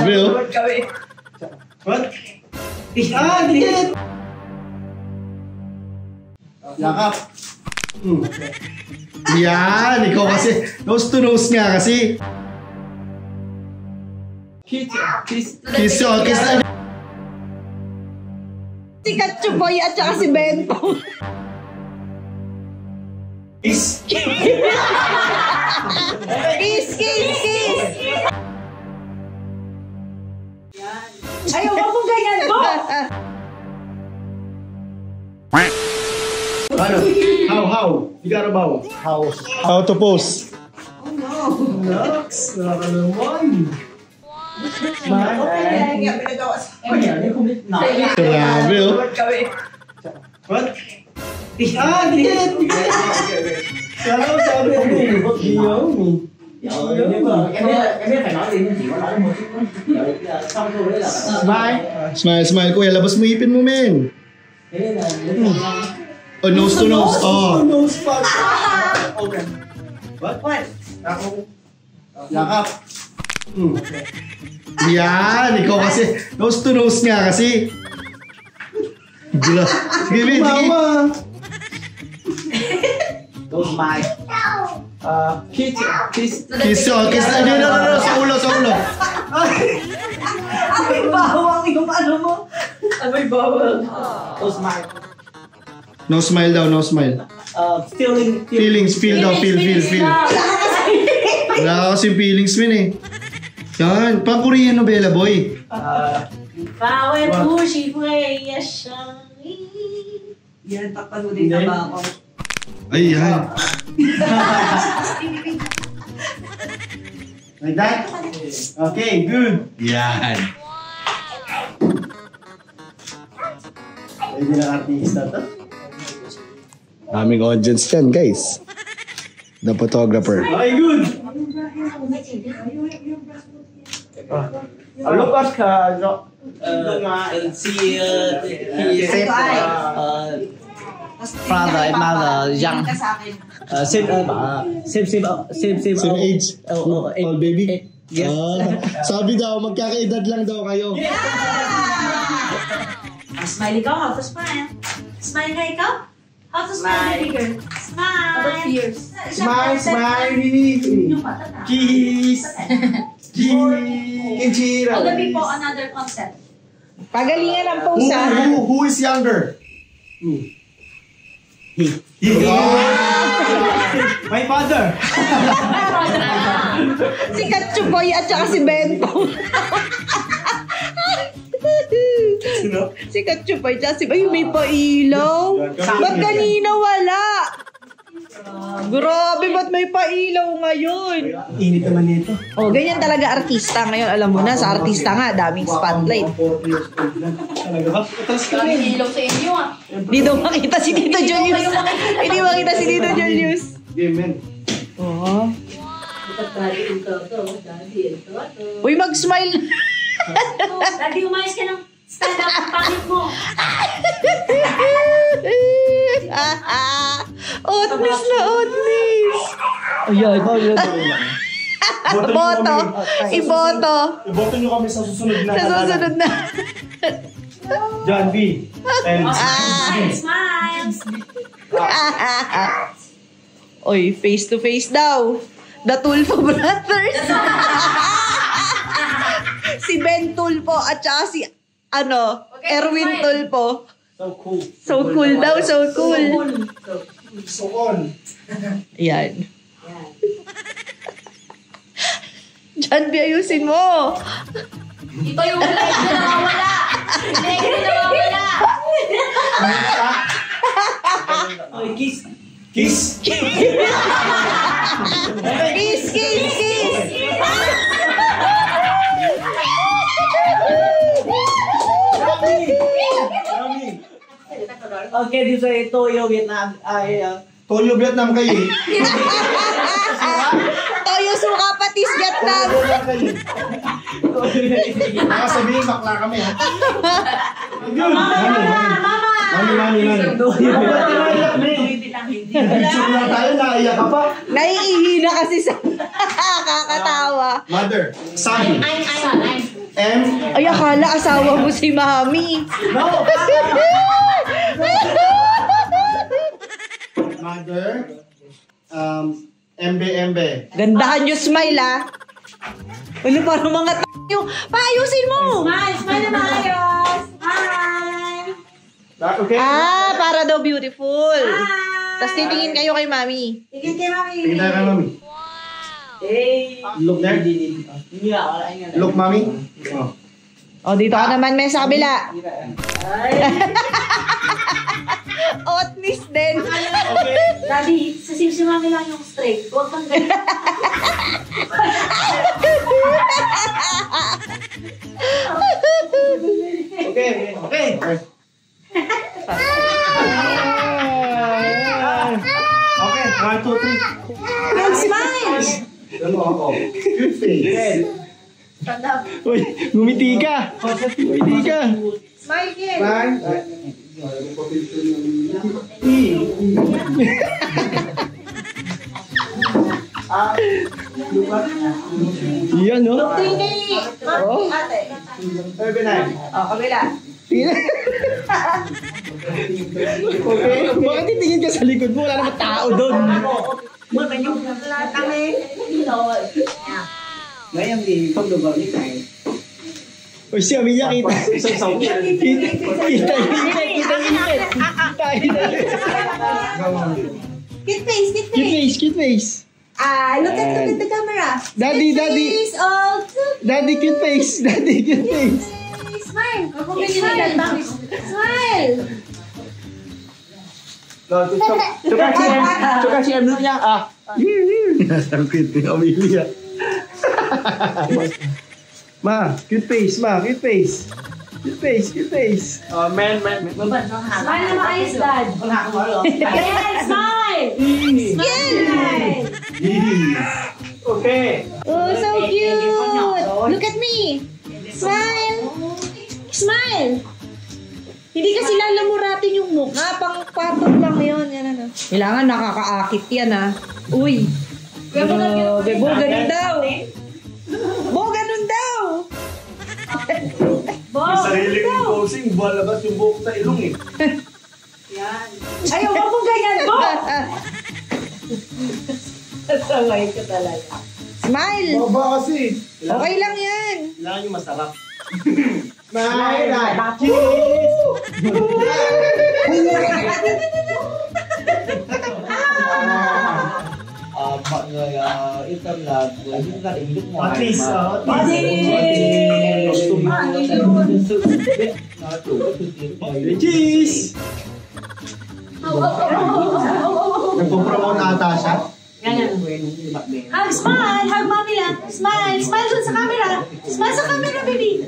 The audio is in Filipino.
Grabe, oh. What? Ah, dikit! Yakap. Yan, ikaw kasi. Nose to nose nga kasi. Kiss. Kiss, oh, kiss na. Si Katsuboy at saka si Bento. Kiss. Kiss, kiss, kiss! Ayaw mo ganyan mo! Ano? How? You gotta bow. How to pose. Nox, nakakalaman. Grabe, oh. What? Ah, dikit! Sana ko sabi ko eh. Smile, smile. Kuya, labas mo ipin mo, men. Oh, nose to nose. Oh. Nose pa. Okay. What? Ako. Yakap. Yan, ikaw kasi. Nose to nose nga kasi. Gula. Sige, men, sige. Mama. Don't mind. Kiss. Kiss, oh, kiss na. No. Sa ulo. Ay, bawang yung ano mo. Ay, bawang. Don't mind. No smile daw, no smile. Feelings, feel daw, feel. Wala kasing feelings, men eh. Yan, pang-Korean novela, boy. Power pushy way, yes, Yan, papanunin na ba ako? Ay, yan. Like that? Okay, good. Yan. Pwede na artista to? Daming audience yan, guys. The photographer. Okay, good. Look at see his father and mother young. Same Same age? All baby? Yes. Sabi daw, magkakaedad lang daw kayo. Smile ikaw, how to smile? Smile ka ikaw? How to smile, baby girl? Smile! How about fears? Smile. Yung mata na. Kiss. Kinchira. All the people, another concept. Pagalingan ang pose, ha? Who is younger? My father. Si Katsuboy at saka si Bento. Sino? Si Katsuboy at si... Ay, may pailaw. Ba't kanina wala? Grabe, ba't may pailaw ngayon? Init naman nito. Oh, ganyan talaga artista ngayon. Alam mo na, sa artista nga, daming spotlight. Talaga ba? Atras ka rin. Ilaw sa inyo ah. Hindi daw makita si Tito Julius. Hindi makita si Tito Julius. Amen. Oh. Uy, mag-smile. Daddy, umayos ka ng stand up ang pangit mo. Otnis na otnis. Ayan. Boto. Iboto. Iboto nyo kami sa susunod na. Sa susunod na. John B. And Smile. Oy, face to face daw. The Tulfo Brothers. Si Ben Tulfo at saka si Erwin Tulfo. so cool. So cool daw, so cool. So on. Yan. John B, ayusin mo. Ito yung light na nawawala. Light na nawawala. Kiss. Kiss, kiss, kiss. Okay, dito sa Toyo, Vietnam. Toyo Vietnam kayo eh. Toyo suka patis Vietnam. Baka sabihin, bakla kami ha. Mami. Picture na tayo, naiyak ka pa. Naiihi na kasi sa kakatawa. Mother, son. M. Ay, akala asawa mo si Mami. No! Mother. MB. Gandahan yung smile, ah. Ano, parang mga yung paayusin mo. Smile na maayos. Hi. Okay. Ah, para daw beautiful. Hi. Tapos titingin kayo kay Mami. Tingin kay Mami. Tingin tayo kay Mami. Eh. Look there. Hindi nga, wala nga. Look, Mami. Oh. O, dito ka naman, may sa kabila. Otnis din. Okay. Daddy, sa si Mami lang yung straight. Huwag kang ganyan. Okay. Okay, 1, 2, 3. Smile. Ano ako? Good face. Uy, ngumiti ka. Ngumiti ka. Smile, kid. One. Yan, no? Tingin kay Mami, ate. Very nice. O, kabila. Okay. Bakit titingin ka sa likod mo? Wala naman tao doon. Ngayon, di paglubar ni Kai. Uy, si Amelia, kita. Kita. Cute face, cute face. Cute face. Ah, look at the camera. Daddy. Face, oh, Daddy, cute face. smile. Smile. Coba si M dulu ya. Cute ni Amelia. Ma, cute face. Man. Smile na maayos, Dad. Ayan, smile. Smile. Okay. Oh, so cute. Look at me. Smile. Hindi kasi lalamuratin yung mukha. Pang patong lang yun. Yan, ano. Kailangan nakakaakit yan, ah. Uy. Bebo, ganun daw. Ganun daw. Yung sarili kong posing, balabas yung buhok sa ilong eh. Ayaw, wag mo ganyan, Bo. Sangay ka talaga. Smile. Baba kasi. Okay lang yan. Kailangan yung masarap. Smile. Item là với những gia đình nước ngoài At least, mà at least. sự biết nó chủ các thứ tiếng Cheese! Nagpo-promote ata siya. Hug, smile. Hug, Mami lang. Smile. Smile dun sa camera. Smile sa camera, baby.